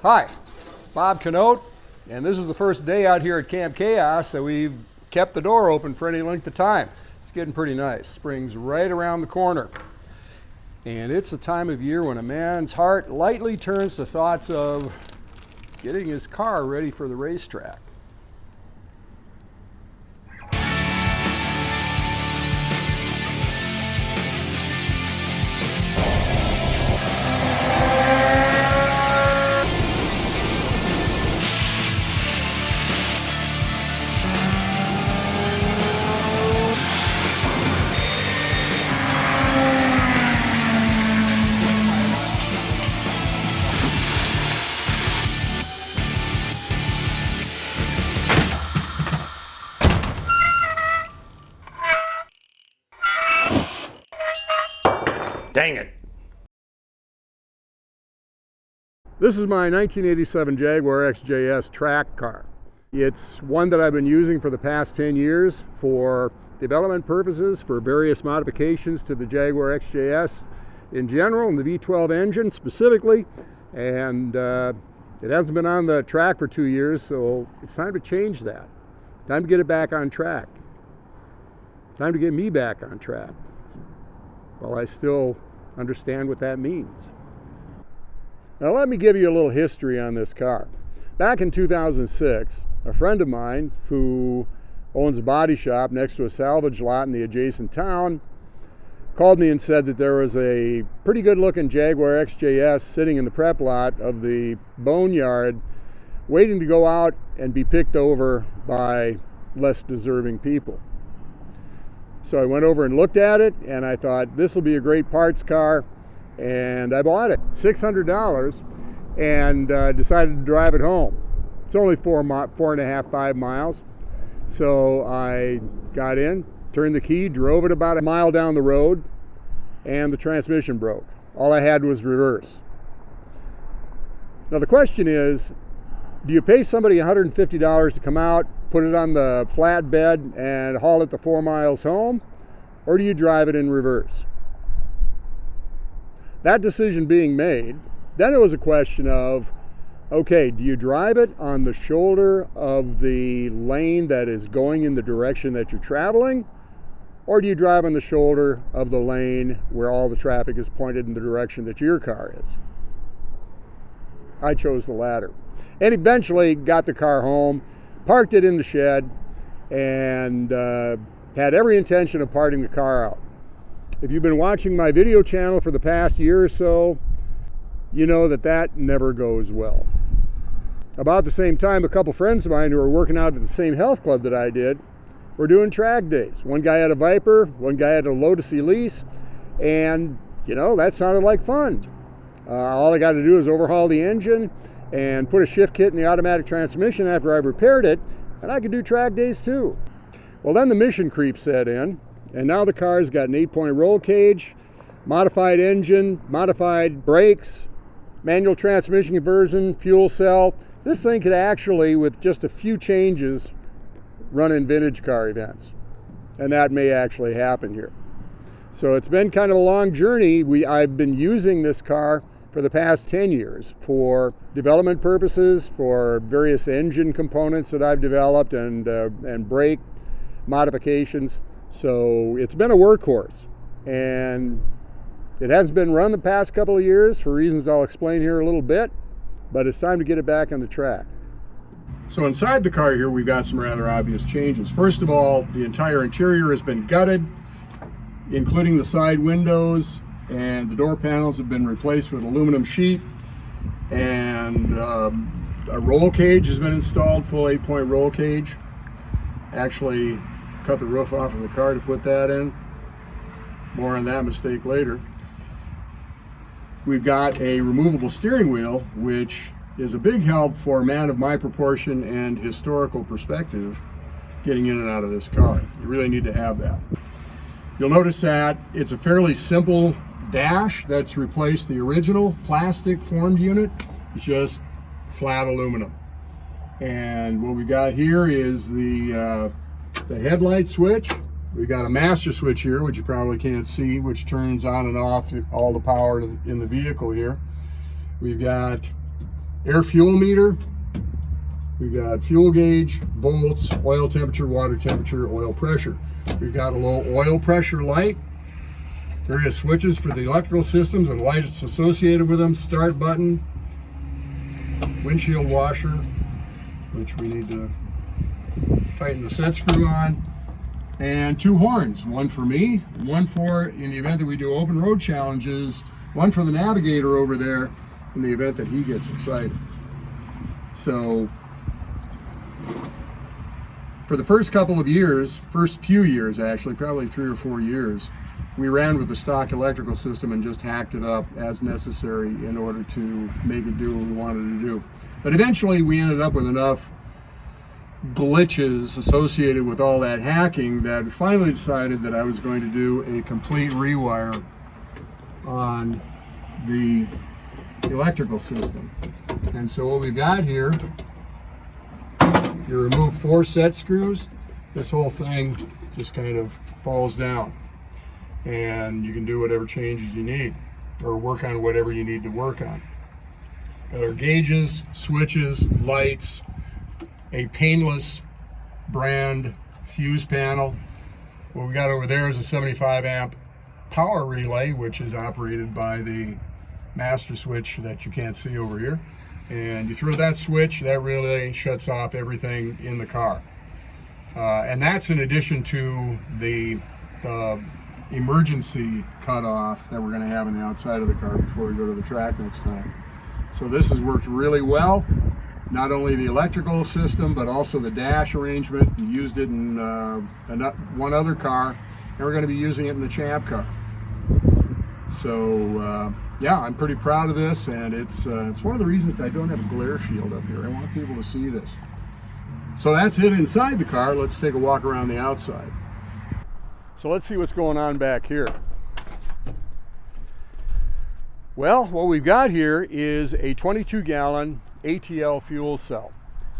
Hi, Bob Canote, and this is the first day out here at Camp Chaos that we've kept the door open for any length of time. It's getting pretty nice. Spring's right around the corner. And it's a time of year when a man's heart lightly turns to thoughts of getting his car ready for the racetrack. Dang it. This is my 1987 Jaguar XJS Track Car. It's one that I've been using for the past 10 years for development purposes, for various modifications to the Jaguar XJS in general, and the V12 engine specifically. And it hasn't been on the track for 2 years, so it's time to change that. Time to get it back on track. Time to get me back on track. Well, I still understand what that means. Now let me give you a little history on this car. Back in 2006, a friend of mine who owns a body shop next to a salvage lot in the adjacent town called me and said that there was a pretty good looking Jaguar XJS sitting in the prep lot of the boneyard waiting to go out and be picked over by less deserving people. So I went over and looked at it, and I thought this will be a great parts car, and I bought it, $600, and decided to drive it home. It's only 4.5 miles. So I got in, turned the key, drove it about a mile down the road, and the transmission broke. All I had was reverse. Now the question is, do you pay somebody $150 to come out, put it on the flatbed and haul it the 4 miles home, or do you drive it in reverse? That decision being made, then it was a question of, okay, do you drive it on the shoulder of the lane that is going in the direction that you're traveling, or do you drive on the shoulder of the lane where all the traffic is pointed in the direction that your car is? I chose the latter, and eventually got the car home, parked it in the shed, and had every intention of parting the car out. If you've been watching my video channel for the past year or so, you know that that never goes well. About the same time, a couple friends of mine who were working out at the same health club that I did were doing track days. One guy had a Viper, one guy had a Lotus Elise, and you know, that sounded like fun. All I got to do is overhaul the engine and put a shift kit in the automatic transmission after I've repaired it, and I could do track days too. Well, then the mission creep set in, and now the car's got an 8-point roll cage, modified engine, modified brakes, manual transmission conversion, fuel cell. This thing could actually, with just a few changes, run in vintage car events. And that may actually happen here. So it's been kind of a long journey. I've been using this car for the past 10 years for development purposes, for various engine components that I've developed, and brake modifications. So it's been a workhorse, and it hasn't been run the past couple of years for reasons I'll explain here a little bit, but it's time to get it back on the track. So inside the car here, we've got some rather obvious changes. First of all, the entire interior has been gutted, including the side windows, and the door panels have been replaced with aluminum sheet, and a roll cage has been installed, full 8-point roll cage. Actually cut the roof off of the car to put that in. More on that mistake later. We've got a removable steering wheel, which is a big help for a man of my proportion and historical perspective getting in and out of this car. You really need to have that. You'll notice that it's a fairly simple dash that's replaced the original plastic formed unit. It's just flat aluminum. And what we got here is the headlight switch. We've got a master switch here, which you probably can't see, which turns on and off all the power in the vehicle here. We've got air fuel meter. We've got fuel gauge, volts, oil temperature, water temperature, oil pressure. We've got a low oil pressure light, various switches for the electrical systems and lights associated with them, start button, windshield washer, which we need to tighten the set screw on, and 2 horns, one for me, one for, in the event that we do open road challenges, one for the navigator over there in the event that he gets excited. So for the first couple of years, first few years actually, probably 3 or 4 years, we ran with the stock electrical system and just hacked it up as necessary in order to make it do what we wanted to do. But eventually we ended up with enough glitches associated with all that hacking that I finally decided that I was going to do a complete rewire on the electrical system. And so what we've got here, you remove 4 set screws, this whole thing just kind of falls down, and you can do whatever changes you need or work on whatever you need to work on. Got our gauges, switches, lights, a painless brand fuse panel. What we got over there is a 75 amp power relay, which is operated by the master switch that you can't see over here. And you throw that switch, that relay shuts off everything in the car. And that's in addition to the emergency cutoff that we're going to have on the outside of the car before we go to the track next time. So this has worked really well. Not only the electrical system, but also the dash arrangement. We used it in one other car, and we're going to be using it in the Champ car. So yeah, I'm pretty proud of this, and it's one of the reasons I don't have a glare shield up here. I want people to see this. So that's it inside the car. Let's take a walk around the outside. So let's see what's going on back here. Well, what we've got here is a 22-gallon ATL fuel cell,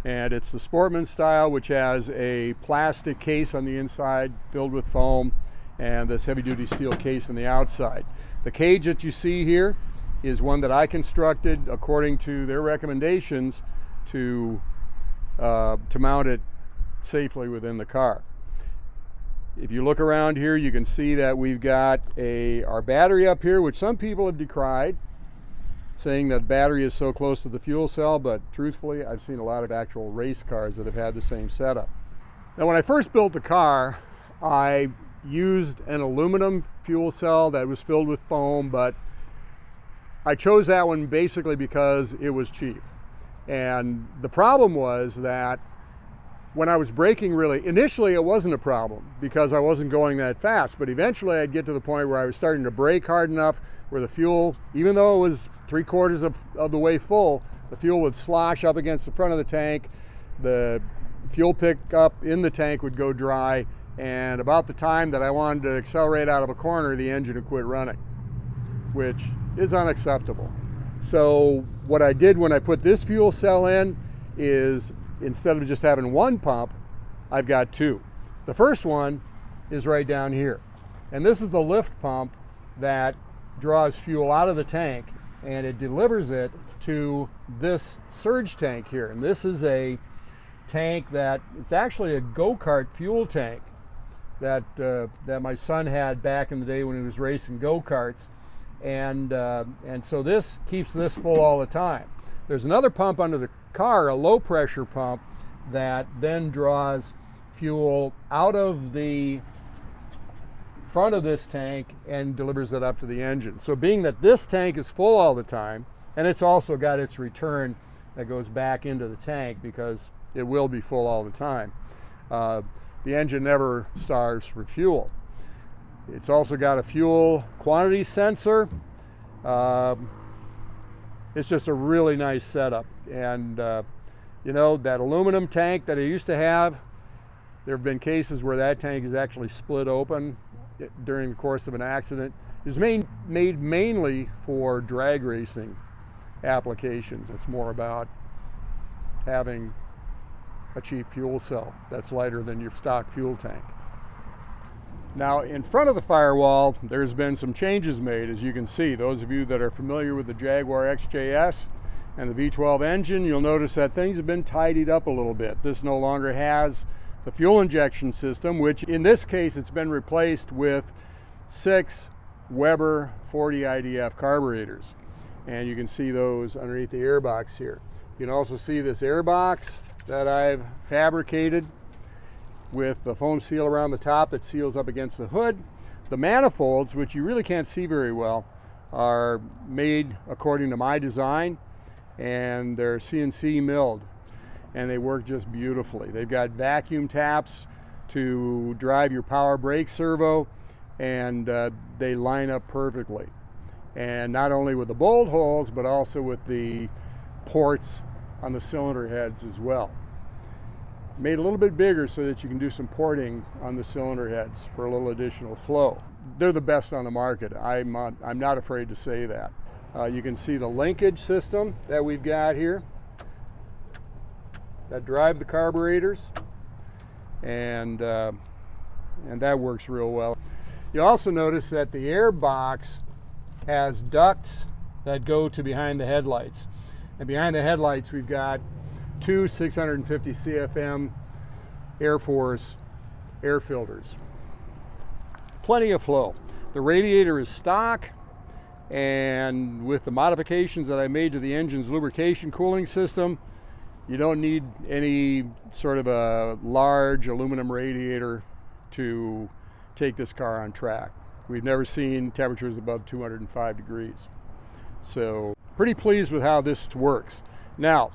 and it's the Sportman style, which has a plastic case on the inside filled with foam and this heavy-duty steel case on the outside. The cage that you see here is one that I constructed according to their recommendations to mount it safely within the car. If you look around here, you can see that we've got our battery up here, which some people have decried, saying that battery is so close to the fuel cell, but truthfully, I've seen a lot of actual race cars that have had the same setup. Now, when I first built the car, I used an aluminum fuel cell that was filled with foam, but I chose that one basically because it was cheap. And the problem was that when I was braking, really, initially it wasn't a problem because I wasn't going that fast, but eventually I'd get to the point where I was starting to brake hard enough where the fuel, even though it was 3/4 of the way full, the fuel would slosh up against the front of the tank, the fuel pickup in the tank would go dry, and about the time that I wanted to accelerate out of a corner, the engine would quit running, which is unacceptable. So what I did when I put this fuel cell in is, instead of just having one pump, I've got 2. The first one is right down here. And this is the lift pump that draws fuel out of the tank, and it delivers it to this surge tank here. And this is a tank that, it's actually a go-kart fuel tank that my son had back in the day when he was racing go-karts. And so this keeps this full all the time. There's another pump under the car, a low pressure pump, that then draws fuel out of the front of this tank and delivers it up to the engine. So being that this tank is full all the time, and it's also got its return that goes back into the tank because it will be full all the time, the engine never starves for fuel. It's also got a fuel quantity sensor. It's just a really nice setup. And you know, that aluminum tank that I used to have, there have been cases where that tank is actually split open during the course of an accident. It was made mainly for drag racing applications. It's more about having a cheap fuel cell that's lighter than your stock fuel tank. Now, in front of the firewall, there's been some changes made, as you can see. Those of you that are familiar with the Jaguar XJS, And the V12 engine, you'll notice that things have been tidied up a little bit. This no longer has the fuel injection system, which in this case it's been replaced with 6 Weber 40 IDF carburetors. And you can see those underneath the airbox here. You can also see this airbox that I've fabricated with the foam seal around the top that seals up against the hood. The manifolds, which you really can't see very well, are made according to my design, and they're CNC milled, and they work just beautifully. They've got vacuum taps to drive your power brake servo, and they line up perfectly. And not only with the bolt holes, but also with the ports on the cylinder heads as well. Made a little bit bigger so that you can do some porting on the cylinder heads for a little additional flow. They're the best on the market. I'm not afraid to say that. You can see the linkage system that we've got here that drive the carburetors, and that works real well. You also notice that the air box has ducts that go to behind the headlights. And behind the headlights we've got 2 650 CFM Air Force air filters. Plenty of flow. The radiator is stock, and with the modifications that I made to the engine's lubrication cooling system, you don't need any sort of a large aluminum radiator to take this car on track. We've never seen temperatures above 205 degrees. So pretty pleased with how this works. Now,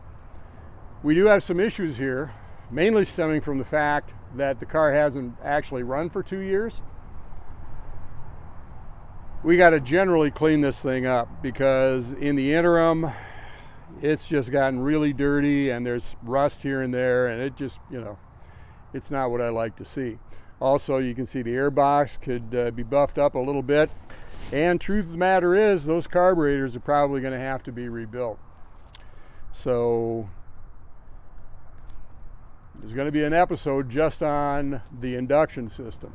we do have some issues here, mainly stemming from the fact that the car hasn't actually run for 2 years. We got to generally clean this thing up, because in the interim it's just gotten really dirty and there's rust here and there, and it just, it's not what I like to see. Also, you can see the airbox could be buffed up a little bit, and truth of the matter is those carburetors are probably going to have to be rebuilt. So there's going to be an episode just on the induction system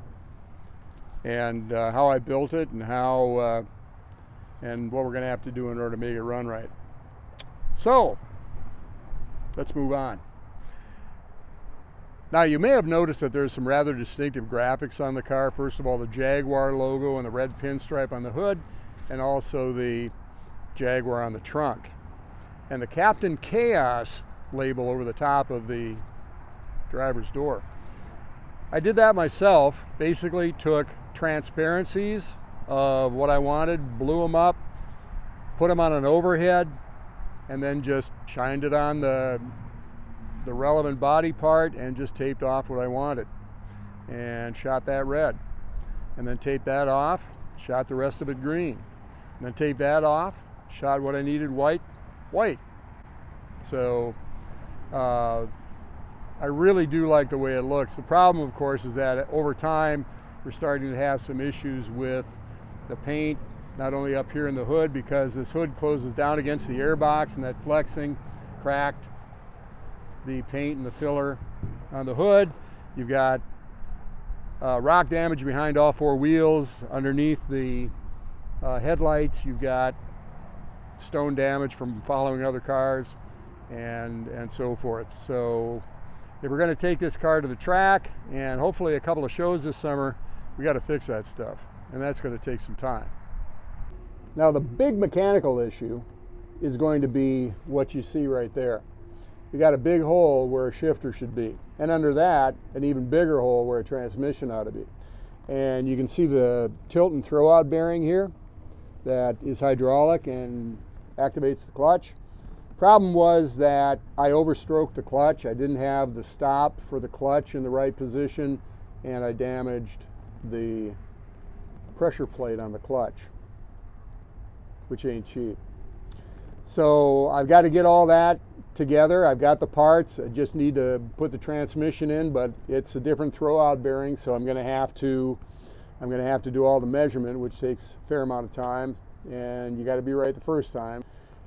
and how I built it, and how and what we're going to have to do in order to make it run right. So let's move on. Now, you may have noticed that there's some rather distinctive graphics on the car. First of all, the Jaguar logo and the red pinstripe on the hood, and also the Jaguar on the trunk, and the Captain Chaos label over the top of the driver's door. I did that myself. Basically took transparencies of what I wanted, blew them up, put them on an overhead, and then just shined it on the relevant body part and just taped off what I wanted, and shot that red, and then taped that off, shot the rest of it green, and then taped that off, shot what I needed white. So I really do like the way it looks. The problem, of course, is that over time we're starting to have some issues with the paint, not only up here in the hood, because this hood closes down against the airbox, and that flexing cracked the paint and the filler on the hood. You've got rock damage behind all 4 wheels. Underneath the headlights, you've got stone damage from following other cars, and so forth. So if we're going to take this car to the track and hopefully a couple of shows this summer, we got to fix that stuff, and that's going to take some time. Now, the big mechanical issue is going to be what you see right there. You got a big hole where a shifter should be, and under that an even bigger hole where a transmission ought to be. And you can see the tilt and throw out bearing here that is hydraulic and activates the clutch. Problem was that I overstroked the clutch. I didn't have the stop for the clutch in the right position, and I damaged the pressure plate on the clutch, which ain't cheap. So I've got to get all that together. I've got the parts. I just need to put the transmission in, but it's a different throw-out bearing, so I'm going to have to do all the measurement, which takes a fair amount of time, and you got to be right the first time.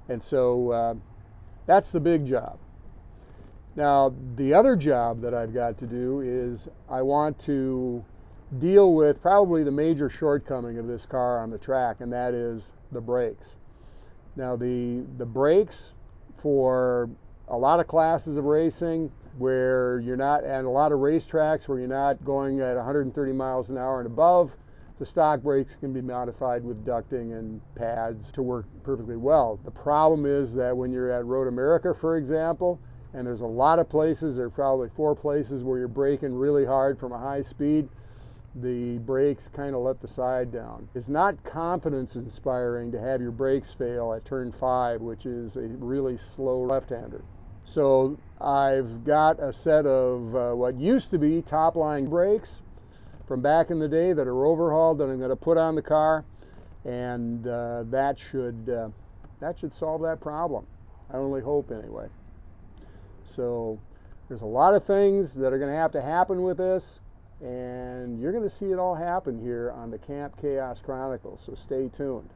And so that's the big job. Now, the other job that I've got to do is I want to deal with probably the major shortcoming of this car on the track, and that is the brakes. Now, the brakes for a lot of classes of racing where you're not, and a lot of racetracks where you're not going at 130 miles an hour and above, the stock brakes can be modified with ducting and pads to work perfectly well. The problem is that when you're at Road America, for example, and there's a lot of places, there are probably 4 places where you're braking really hard from a high speed, the brakes kind of let the side down. It's not confidence inspiring to have your brakes fail at turn 5, which is a really slow left-hander. So I've got a set of what used to be top-line brakes from back in the day that are overhauled that I'm going to put on the car, and that should solve that problem. I only hope, anyway. So there's a lot of things that are going to happen with this, and you're going to see it all happen here on the Camp Chaos Chronicles, so stay tuned.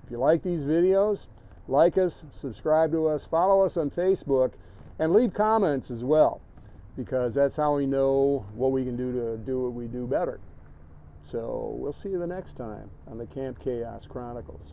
If you like these videos, like us, subscribe to us, follow us on Facebook, and leave comments as well, because that's how we know what we can do to do what we do better. So we'll see you the next time on the Camp Chaos Chronicles.